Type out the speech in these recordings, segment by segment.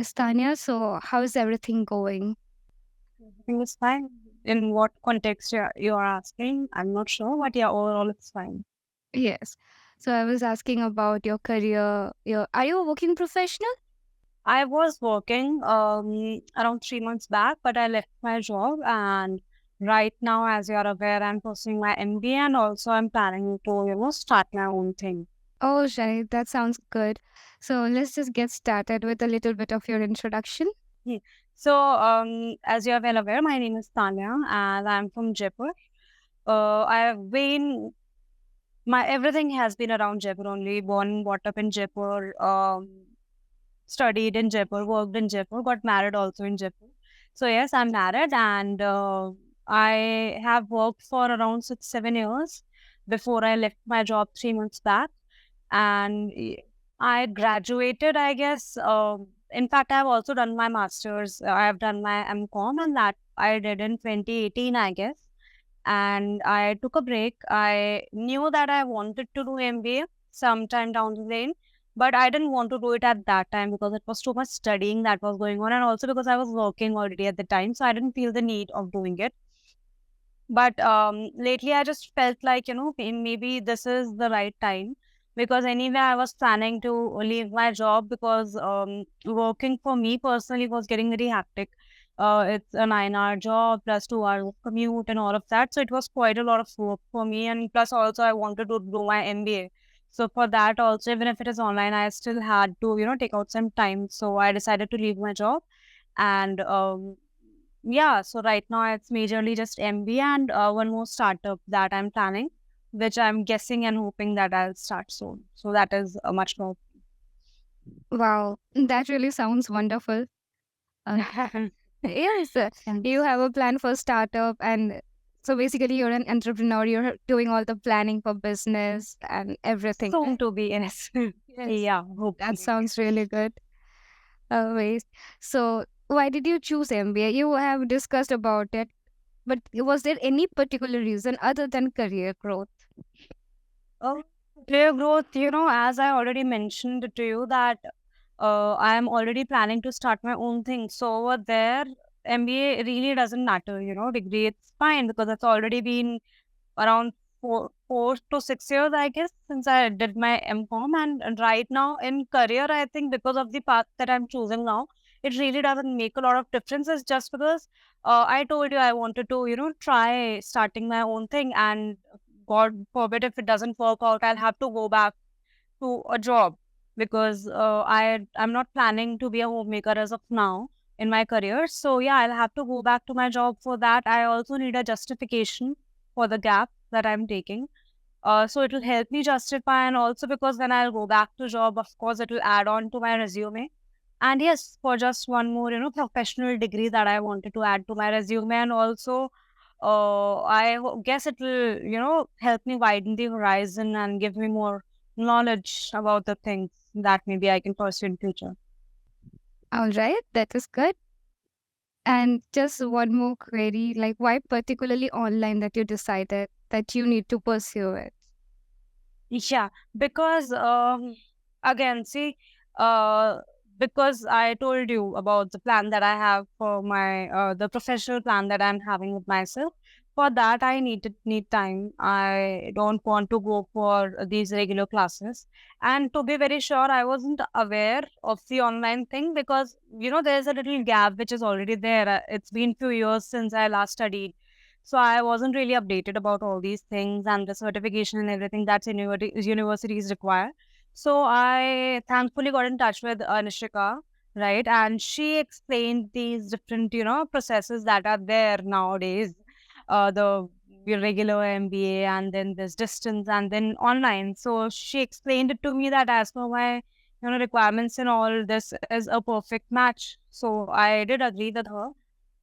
Yes, Tanya. So, how's everything going? Everything is fine. In what context you're asking, I'm not sure, but yeah, overall it's fine. Yes. So, I was asking about your career. Are you a working professional? I was working around 3 months back, but I left my job, and right now, as you're aware, I'm pursuing my MBA, and also I'm planning to start my own thing. Oh, right. That sounds good. So, let's just get started with a little bit of your introduction. Hmm. So, as you're well aware, my name is Tanya, and I'm from Jaipur. I've been my everything has been around Jaipur only. Born, brought up in Jaipur. Studied in Jaipur, worked in Jaipur, got married also in Jaipur. So yes, I'm married, and I have worked for around 6, 7 years before I left my job 3 months back. And I graduated, I guess. In fact, I've also done my masters. I have done my MCom, and that I did in 2018, I guess. And I took a break. I knew that I wanted to do MBA sometime down the lane, but I didn't want to do it at that time because it was too much studying that was going on, and also because I was working already at the time, so I didn't feel the need of doing it. But lately, I just felt like maybe this is the right time, because anyway, I was planning to leave my job because working for me personally was getting very hectic. It's a 9-hour job plus 2 hours of commute and all of that, so it was quite a lot of work for me. And plus, also, I wanted to do my MBA. So for that also, even if it is online, I still had to take out some time. So I decided to leave my job, and yeah, so right now it's majorly just MBA and one more startup that I'm planning, which I'm guessing and hoping that I'll start soon. So that is much more. Wow, that really sounds wonderful. Uh, yes, you have a plan for startup, and so basically, you're an entrepreneur. You're doing all the planning for business and everything. Soon to be, yes. Yes, Yeah, that hopefully. sounds really good. Wait. So, why did you choose MBA? You have discussed about it, but was there any particular reason other than career growth? Oh, career growth, as I already mentioned to you that I am already planning to start my own thing. So over there, MBA really doesn't matter, degree, it's fine because it's already been around 4 to 6 years, I guess, since I did my MCom. And right now in career, I think because of the path that I'm choosing now, it really doesn't make a lot of differences, just because I told you I wanted to, try starting my own thing. And God forbid if it doesn't work out, I'll have to go back to a job, because I'm not planning to be a homemaker as of now in my career. So yeah, I'll have to go back to my job. For that, I also need a justification for the gap that I'm taking. So it will help me justify, and also because when I'll go back to job, of course, it will add on to my resume. And yes, for just one more, professional degree that I wanted to add to my resume. And also, guess it will, help me widen the horizon and give me more knowledge about the things that maybe I can pursue in future. All right, that is good. And just one more query, like why particularly online that you decided that you need to pursue it? Yeah, because again, see, uh, because I told you about the plan that I have for my the professional plan that I'm having with myself. For that, I need time. I don't want to go for these regular classes. And to be very sure, I wasn't aware of the online thing, because there's a little gap which is already there. It's been few years since I last studied, so I wasn't really updated about all these things and the certification and everything that's universities require. So I thankfully got in touch with Nishika, right? And she explained these different, processes that are there nowadays. The regular MBA, and then this distance, and then online. So she explained it to me that as per my, requirements and all, this is a perfect match. So I did agree with her,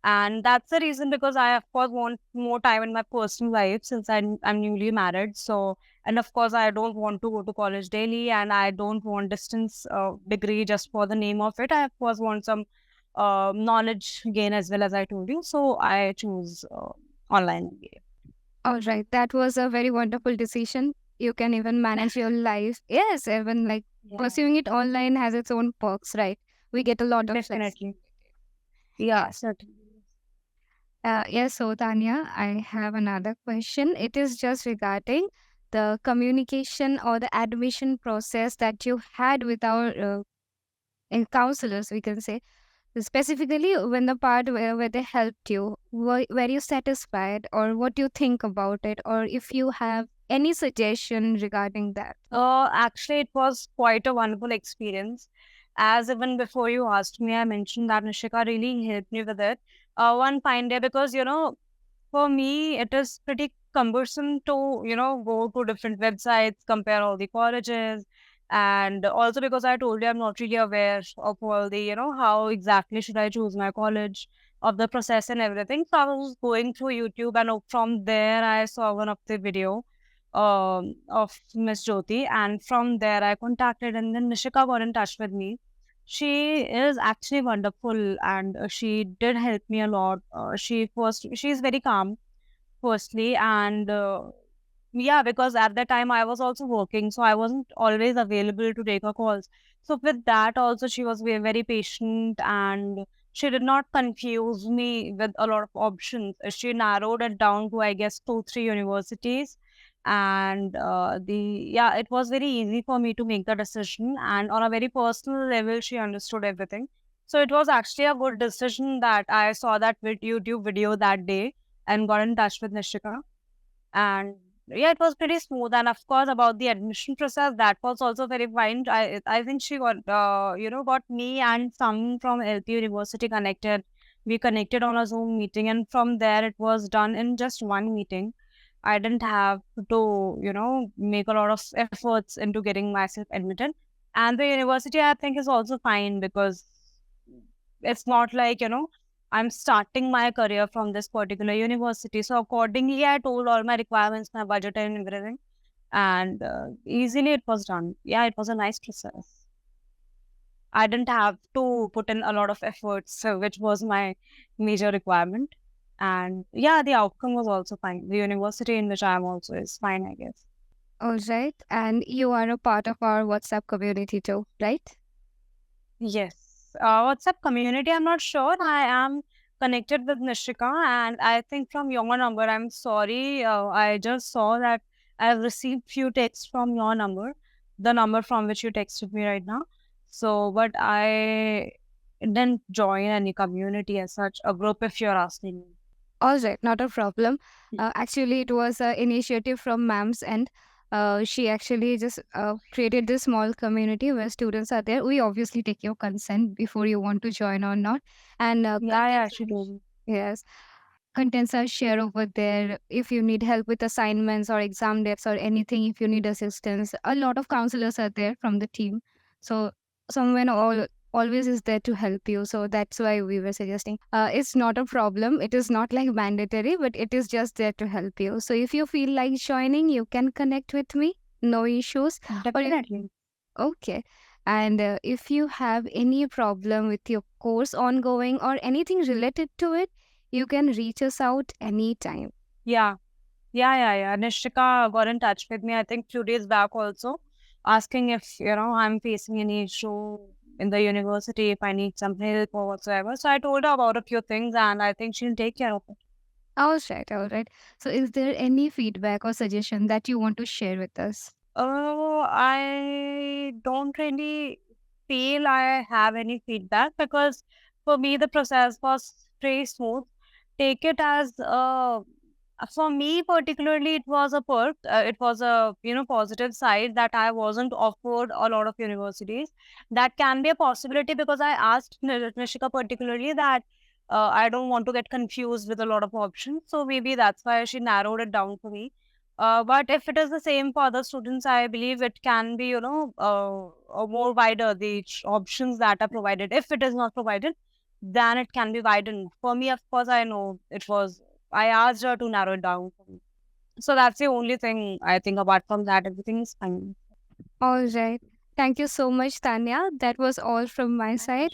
and that's the reason, because I, of course, want more time in my personal life since I'm newly married. So, and of course, I don't want to go to college daily, and I don't want distance degree just for the name of it. I, of course, want some knowledge gain as well, as I told you. So, I choose online MBA. All right, that was a very wonderful decision. You can even manage your life. Yes, even like Yeah. pursuing it online has its own perks, right? we get a lot of flexibility. Definitely. Yeah, certainly. Yes, so Tanya, I have another question. It is just regarding the communication or the admission process that you had with our counselors, we can say. Specifically, when the part where they helped you, were you satisfied, or what do you think about it, or if you have any suggestion regarding that? Actually, it was quite a wonderful experience. As even before you asked me, I mentioned that Nishika really helped me with it. One fine day, because for me, it is pretty cumbersome to go to different websites, compare all the colleges, and also because I told you I'm not really aware of all the how exactly should I choose my college, of the process and everything. So I was going through YouTube, and from there I saw one of the video of Miss Jyoti, and from there I contacted, and then Nishika got in touch with me. She is actually wonderful, and she did help me a lot. She's very calm, firstly, and yeah, because at that time I was also working, so I wasn't always available to take her calls. So with that also, she was very, very patient, and she did not confuse me with a lot of options. She narrowed it down to, I guess, 2, 3 universities, and it was very easy for me to make the decision. And on a very personal level, she understood everything. So it was actually a good decision that I saw that YouTube video that day and got in touch with Nishika. And yeah, it was pretty smooth. And of course, about the admission process, that was also very fine. I think she got got me and some from LP University connected. We connected on a Zoom meeting, and from there it was done in just one meeting. I didn't have to make a lot of efforts into getting myself admitted. And the university, I think, is also fine, because it's not like I'm starting my career from this particular university. So accordingly, I told all my requirements, my budget, and everything, and easily it was done. Yeah, it was a nice process. I didn't have to put in a lot of efforts, so which was my major requirement. And yeah, the outcome was also fine. The university in which I am also is fine, I guess. All right, and you are a part of our WhatsApp community too, right? Yes. WhatsApp community, I'm not sure. I am connected with Nishika, and I think from your number, I'm sorry. I just saw that I've received few texts from your number, the number from which you texted me right now. So, but I didn't join any community as such, a group, if you're asking me. All right, not a problem. Hmm. Actually, it was an initiative from MAM's end. She actually just created this small community where students are there. We obviously take your consent before you want to join or not. And Yeah, yeah, she told me. yes, contents are shared over there. If you need help with assignments or exam dates or anything, if you need assistance, a lot of counselors are there from the team. So someone always is there to help you. So that's why we were suggesting. It's not a problem. It is not like mandatory, but it is just there to help you. So if you feel like joining, you can connect with me. No issues. Or Definitely. okay. And if you have any problem with your course ongoing or anything related to it, you can reach us out anytime. Yeah. Yeah. Nishika got in touch with me, I think, few days back also, asking if, I'm facing any issue in the university, if I need some help or whatsoever. So I told her about a few things, and I think she'll take care of it. All right, all right. So, is there any feedback or suggestion that you want to share with us? I don't really feel I have any feedback, because for me the process was pretty smooth. Take it as for me particularly, it was a perk. It was a positive side that I wasn't offered a lot of universities. That can be a possibility, because I asked Nishika particularly that I don't want to get confused with a lot of options. So maybe that's why she narrowed it down for me. But if it is the same for other students, I believe it can be, more wider, the options that are provided. If it is not provided, then it can be widened. For me, of course, I know it was, I asked her to narrow it down for me. So that's the only thing I think. Apart from that, everything is fine. All right. Thank you so much, Tanya. That was all from my side.